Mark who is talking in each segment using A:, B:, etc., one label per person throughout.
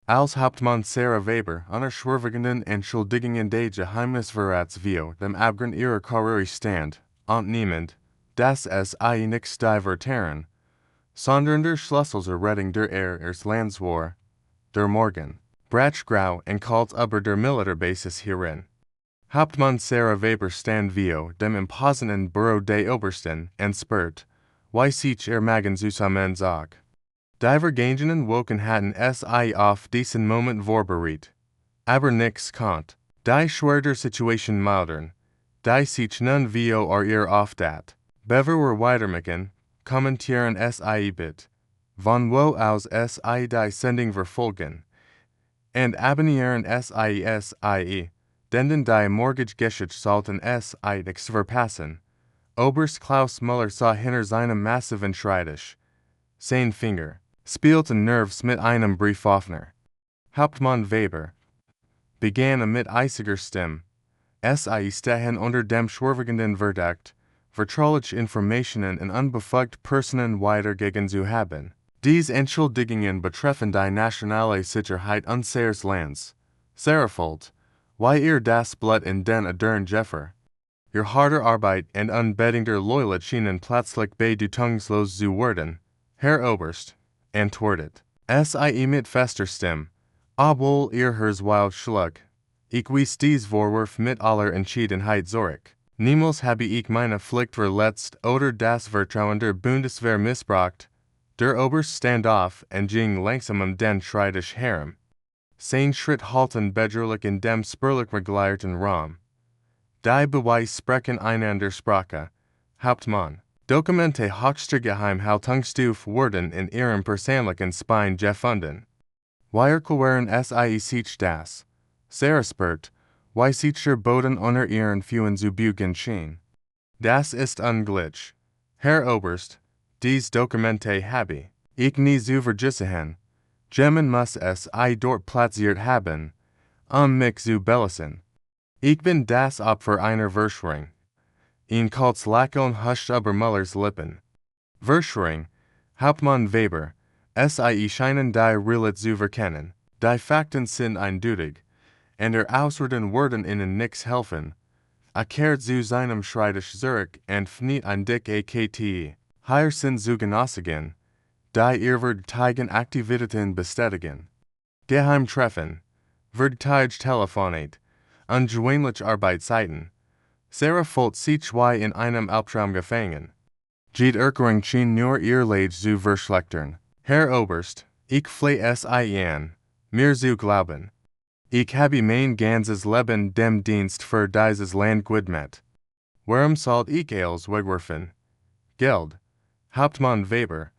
A: Als Hauptmann Sarah Weber, Schwerwiegenden Entschuldigungen des Geheimnisverrats via dem Abgrund ihrer Karriere stand, niemand, das es nix die Vertaren, sondern der Schlüssel zur Rettung des Landes war, der Morgen, Brachgrau und kalt über der Militärbasis hierin. Hauptmann Sarah Weber stand via dem imposenden Büro des Obersten und spurt, wie sich Magen zusammen sag. Divergenen Woken hatten auf diesen Moment vorbereitet. Aber nix konnte, die schwere Situation mildern, die sich nun via ihr aufdat. Bever weitermachen, kommentieren bit, von wo aus die Sendung verfolgen, und abonnieren denn die Mortgage-Geschichte sollten nichts verpassen. Oberst Klaus Müller sah hinter seinem massiven Schreibtisch. Sein Finger spielten Nerves mit einem Brieföffner. Hauptmann Weber begann mit eisiger Stimme. Stehen unter dem schwerwiegenden Verdacht, vertrauliche Informationen und unbefugte Personen weitergegeben zu haben. Dies Entschuldigungen betreffen die nationale Sicherheit unseres Landes. Sarahfold, wie ihr das Blut in den Adern Jeffer. Ihr harte Arbeit und unbedingter Loyalität schienen plötzlich bedeutungslos zu werden. Herr Oberst, antwortet mit fester Stimme, obwohl ihr Herz wild schlug. Ich wies dies Vorwurf mit aller Entschiedenheit zurück. Niemals habe ich meine Pflicht verletzt oder das Vertrauen der Bundeswehr missbraucht. Der Oberst stand auf und ging langsam den Schreibtisch herum. Sein Schritt halten bedrohlich in dem spurlich regulierten Raum. Die Beweis sprechen einander Sprache. Hauptmann, Dokumente höchster Geheimhaltungsstufe wurden in ihrem persönlichen Spine gefunden. Wir erklären sich das. Sarah spurt, wie sich der Boden unter ihren Füßen zu beugen schien. Das ist unglücklich. Herr Oberst, dies Dokumente habe ich nie zu vergessen. Jemand muss es dort platziert haben, mich zu belassen. Ich bin das Opfer einer Verschwörung. Ein kaltes Lächeln huscht über Müllers Lippen. Verschwörung, Hauptmann Weber, scheinen die Realität zu verkennen. Die Fakten sind eindeutig, und Ausreden würden ihnen nichts helfen. Kehrt zu seinem Schreibtisch zurück und findet ein dick AKT. Hier sind zu Genossigen, die ihre Aktivitäten bestätigen. Geheimtreffen, verteidigt Telefonat, ungewöhnliche Arbeitszeiten. Sarah fühlt sich wie in einem Albtraum gefangen. Die Erklärung schien nur ihr Leid zu verschlechtern. Herr Oberst, ich flehe es an, mir zu glauben. Ich habe mein ganzes Leben dem Dienst für dieses Land gewidmet. Warum sollte ich alles wegwerfen? Geld, Hauptmann Weber,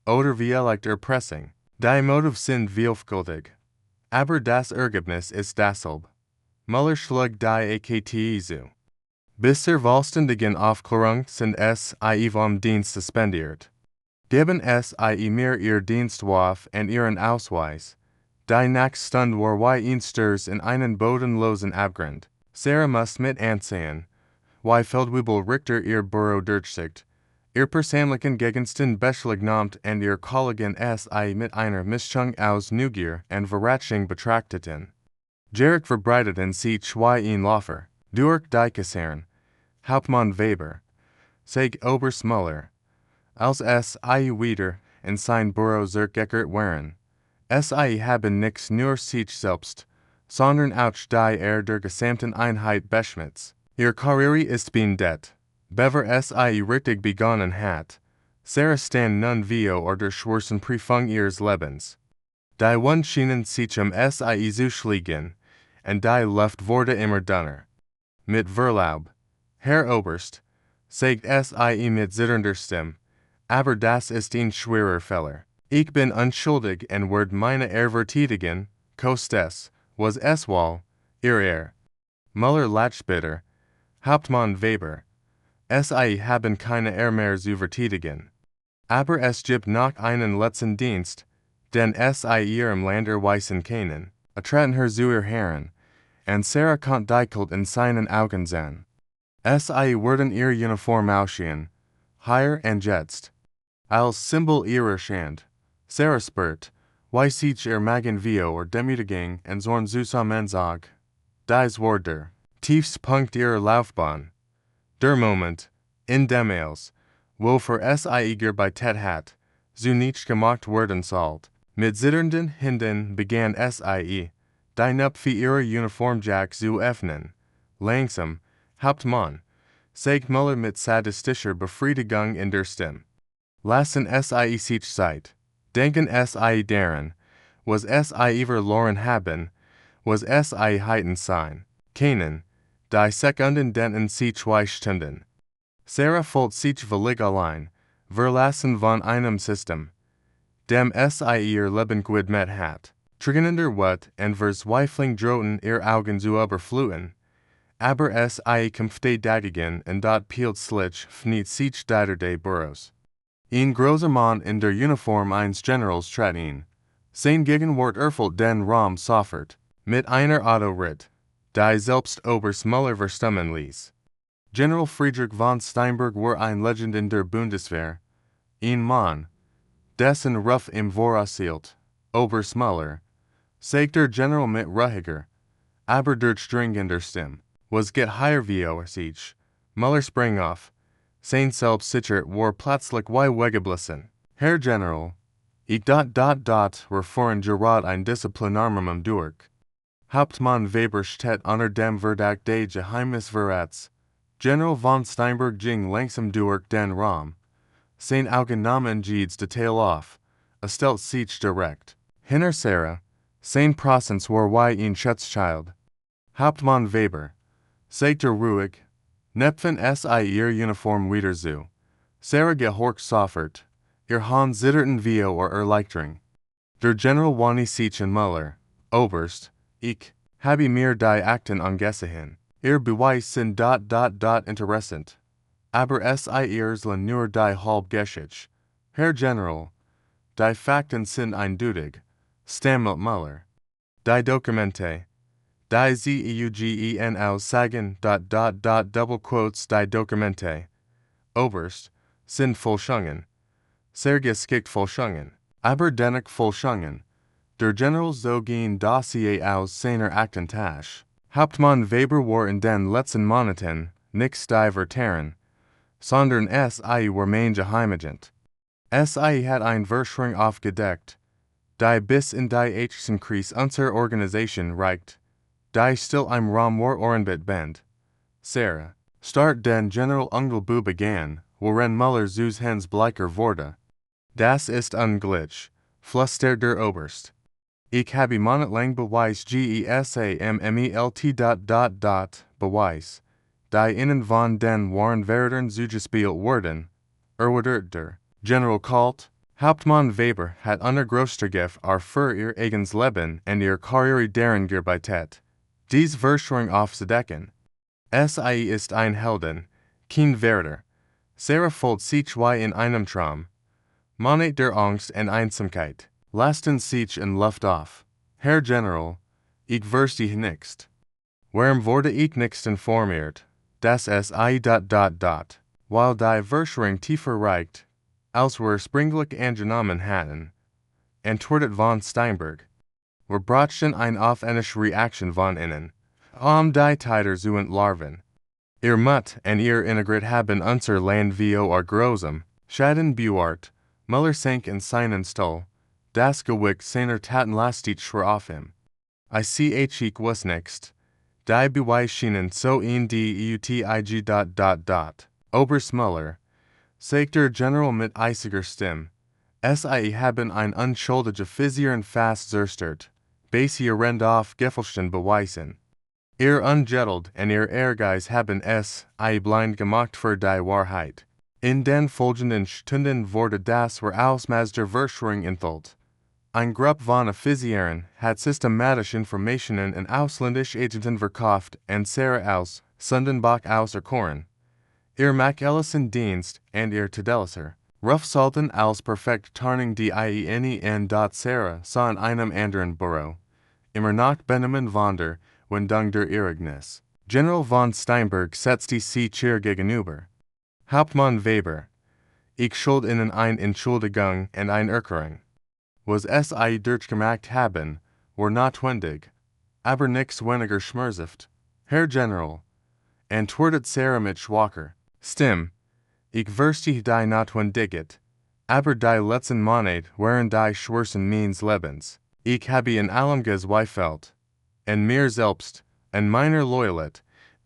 A: oder vielleicht Erpressung. Die Motive sind vielfältig. Aber das Ergebnis ist dasselbe. Müller schlug die AKT zu. Bis zur vollständigen Aufklärung sind vom Dienst suspendiert. Geben mir ihr Dienstwaffe und ihren Ausweis. Die nächste Stunde war wie ein Sturz in einen bodenlosen Abgrund. Sarah muss mit ansehen, wie Feldwebel Richter ihr Büro durchsicht, ihr persönlichen Gegenstand beschlagnahmt und ihr Kollegen mit einer Mischung aus Neugier und Verachtung betrachteten. Jarek verbreiteten sich wie ein Laufer. Durch die Kaserne, Hauptmann Weber, sagt Oberst Müller, als wieder in sein Büro zurückgekehrt waren. Haben nix nur sich selbst, sondern auch die der gesamten Einheit beschmitzt. Ihr Karriere ist beendet. Bever richtig begonnen hat. Sarah stand nun via der schwersten Prüfung ihres Lebens. Die Wund schienen sich zu schlägen, und die Luft wurde immer dünner. Mit Verlaub, Herr Oberst, sagt mit zitternder Stimme, aber das ist ein schwerer Fehler. Ich bin unschuldig und werde meine verteidigen, kostet was es wohl, ihr. Müller lacht bitter. Hauptmann Weber, haben keine mehr zu verteidigen. Aber es gibt noch einen letzten Dienst, den ihrem Land erweisen können. Traten zu ihr Herren, und Sarah konnte die Kult in seinen Augen sehen. Werden ihr Uniform ausziehen, hier und jetzt. Als Symbol ihrer Schande. Sarah spurt, Wie sich magen Vio or Demütigung und Zorn zusammenzog. Dies Worder. Tiefspunkt ihrer Laufbahn. Der Moment, in dem als, wo für sie hat, zu nicht gemacht werden sollte. Mit zitternden Händen begann sie, die Knöpfe für ihre Uniformjack zu öffnen. Langsam, Hauptmann, sagt Müller mit sadistischer Befriedigung in der Stimme. Lassen sie sich Zeit. Denken sie daran, was sie verloren haben, was sie heiten sein. Keinen, die Sekunden denen sie 2 Stunden. Sarah fühlt sich völlig allein, verlassen von einem System, dem sie ihr Leben gewidmet hat. Trigonender Wut und Verzweiflung drohten ihr Augen zu überfluten, aber sie kämpfte dagegen und dort plötzlich fniet sich der Burros. Ein großer Mann in der Uniform eines Generals trat ihn. Sein Gegenwart erfüllt den Raum sofort, mit einer Autorit, die selbst Oberst Müller verstummen ließ. General Friedrich von Steinberg war ein Legend in der Bundeswehr. Ein Mann, dessen Ruf im Voraushielt, Oberst Müller, sagt der General mit ruhiger, aber durchdringender Stimme, was geht hier wie sich. Müller sprang auf. Sein Selbstsicher war plötzlich wie weggeblasen. Herr General, ich war vorhin gerade ein Disziplinarmum durch. Hauptmann Weber steht unter dem Verdacht des Geheimnisverrats. General von Steinberg ging langsam durch den Raum. Sein Augen nahmen jedes Detail auf, stellt sich direkt hinter Sarah. Sein Präsenz war wie ein Schutzschild. Hauptmann Weber, sagt ruhig, Nepfen sie ihre Uniform wieder zu. Sarah gehorcht sofort. Ihr Hahn zitterten wie Erleichterung. Der General wandte sich an Müller. Oberst, ich habe mir die Akten angesehen. Ihr Beweis sind interessant. Aber ihre nur die Halbgeschichte. Herr General, die Fakten sind eindeutig, stammelt Müller. Die Dokumente, die Zeugen aussagen, double quotes die Dokumente, Oberst, sind vollschungen. Sehr geschickt vollschungen. Aber dennoch vollschungen. Der General zog ein Dossier aus seiner Aktentasche. Hauptmann Weber war in den letzten Monaten nicht die Veteranen, sondern sie war mein Geheimagent. Sie hat ein Verschwörung aufgedeckt, die bis in die ächsten Kreis unserer Organisation reicht, die still im Raum war Ohrenbit bend. Sarah, start den General Ungelbu begann, worin Müller zus Hens bleicher wurde. Das ist unglitsch, flüstert der Oberst. Ich habe monatelang Beweis gesammelt. Beweis, die innen von den wahren Vertern zugespielt wurden. Der General kalt, Hauptmann Weber hat unter größter Gefahr für ihr eigenes Leben und ihr Karriere darin gearbeitet, dies Verschwörung aufzudecken. Sie ist ein Heldin, kein Wärter. Sarah fühlt sich wie in einem Traum. Monet der Angst und Einsamkeit, lasten sich in Luft auf. Herr General, ich verstehe nichts. Warum wurde ich nicht informiert, dass sie. Weil die Verschwörung tiefer reicht, als wir springlich angenommen hatten, antwortet von Steinberg. Wir brachten eine aufenische Reaktion von innen, die Täter zu entlarven. Ihr Mut und ihr Integrit haben unser Land wie großem Schaden bewahrt. Müller sank in seinen Stuhl. Das Gewicht seiner Taten lastet schwer auf ihm. Ich was next. Die Beweis schienen so in die Eutig. Oberst Müller, sagt der General mit eisiger Stimme. Sie haben ein unschuldige Visieren fast zerstört, bis ihr rennt auf gefälschten Beweisen. Ihr Ungettelt und ihr Ehrgeiz haben blind gemacht für die Wahrheit. In den folgenden Stunden wurde das aus der Verschwörung enthüllt. Ein Gruppe von Offizieren hat systematisch Informationen an ausländische Agenten verkauft und Sarah aus Sundenbach auserkoren. Ihr Macellison Dienst und ihr Tadeliser. Ruf sollten als perfekt Tarnung die IEN. Sarah sah in einem anderen Büro. Immer noch Benjamin von der Wendung der Irrignis. General von Steinberg setzte sich ihr gegenüber. Hauptmann Weber, ich schuld Ihnen eine Entschuldigung und eine Erklärung. was sie durchgemacht haben, war notwendig, aber nix weniger schmerzhaft. Herr General, antwortet Sarah mit Schwacher Stimme, ich verstehe die Notwendigkeit, aber die letzten Monate waren die schwersten meines Lebens. Ich habe in allem gezweifelt, an mir selbst, an meiner Loyalität,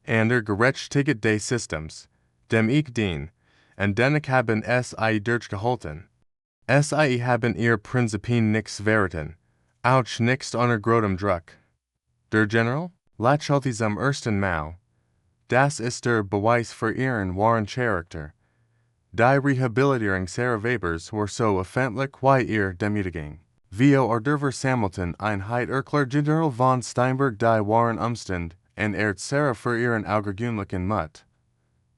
A: an der Gerechtigkeit des Systems, dem ich dien, und dennoch haben sie durchgehalten. Sie haben ihre Prinzipien nix verraten, auch nix unter großem Druck. Der General, lächelte zum ersten Mal. Das ist der Beweis für ihren wahren Charakter. Die Rehabilitierung Sarah Webers war so öffentlich wie ihr Demütigung. Via der Sammelten Einheit erklärt General von Steinberg die wahren Umstände und Sarah für ihren augenblicklichen Mut.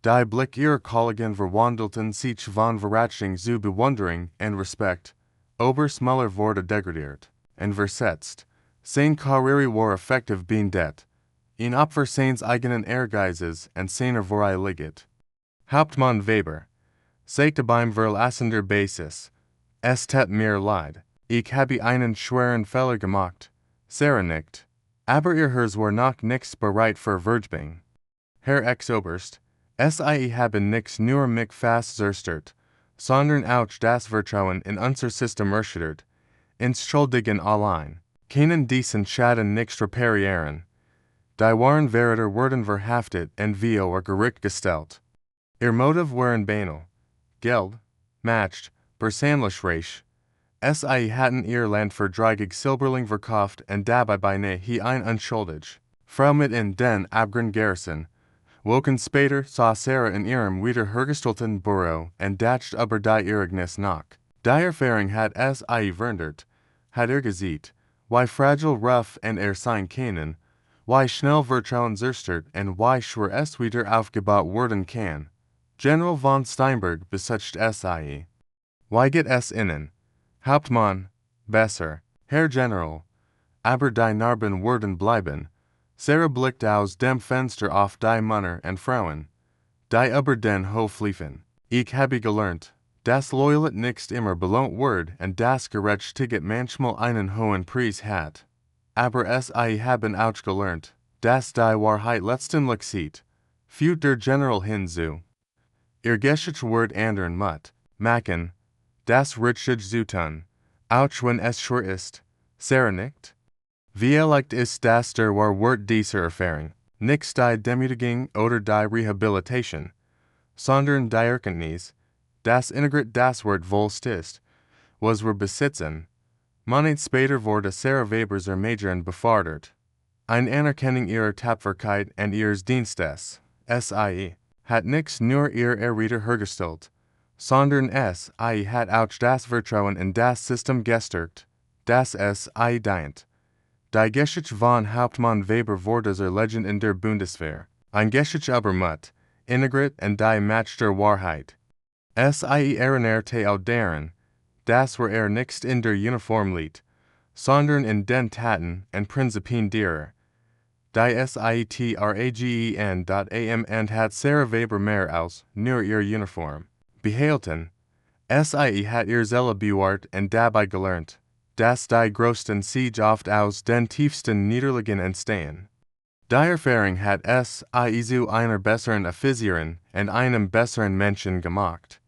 A: Die Blick ihrer Kollegen verwandelten sich von Verachtung zu Bewunderung und Respekt. Oberst Muller wurde degradiert und versetzt. Sein Karriere war effektiv beendet. In Opfer seines eigenen Ehrgeizes und seiner Voreiligkeit. Hauptmann Weber sagte beim verlassender Basis, es tut mir leid, ich habe einen schweren Fehler gemacht. Sarah nickt. Aber ihr Herz war noch nix bereit für Vergebung. Herr Ex-Oberst, sie haben nix nur mich fast zerstört, sondern auch das Vertrauen in unser System erschüttert. Entschuldigen allein, können diesen Schaden nicht reparieren. Die wahren Verräter wurden verhaftet und vor Gericht gestellt. Ihr Motiv waren banal. Geld, Macht, persönlich Reich. Sie hatten ihr Land für dreigig Silberling verkauft und dabei beinahe ein unschuldig. Frau mit in den Abgrund gerissen. Wochen später sah Sarah in ihrem wiederhergestellten Büro und dachte über die Ereignis nach. Die Erfahrung hat sie verändert, hat gesehen, wie fragil rough und sein können, wie schnell Vertrauen zerstört und wie schwer es wieder aufgebaut werden kann. General von Steinberg besucht sie. Wie geht es Ihnen? Hauptmann, besser, Herr General, aber die Narben werden bleiben. Sarah blickt aus dem Fenster auf die Männer und Frauen, die über den Hof liefen. Ich habe gelernt, dass Loyalität nicht immer belohnt wird und dass Gerechtigkeit manchmal einen hohen Preis hat. Aber sie haben auch gelernt, dass die Wahrheit letztendlich sieht, fügt der General hinzu. Ihr Geschichte wird anderen Mut machen, das richtig zu tun, auch wenn es schwer ist. Sarah nickt. Wie leicht ist das der Wert dieser Erfahrung, nicht die Demütigung oder die Rehabilitation, sondern die Erkenntnis, dass integriert das Wert wohlst ist, was wir besitzen. Monate später wurde Sarah Webers Majorn befördert. Eine Anerkennung ihrer Tapferkeit und ihres Dienstes, sie, hat nicht nur ihr wiederhergestellt, sondern sie hat auch das Vertrauen in das System gestärkt, das sie dient. Die Geschichte von Hauptmann Weber wurde zur Legende in der Bundeswehr, ein Geschichte über Mut, Integrität und die Macht der Wahrheit. Sie erinnerte auch daran, dass nicht in der Uniform liegt, sondern in den Taten und Prinzipien derer. Die Setragen und hat Sarah Weber mehr als nur ihre Uniform behalten. Sie hat ihr Seele bewahrt und dabei gelernt, dass die größten Siege oft aus den tiefsten Niederlagen entstehen. Die Erfahrung hat sie zu einer besseren Offizierin und einem besseren Menschen gemacht.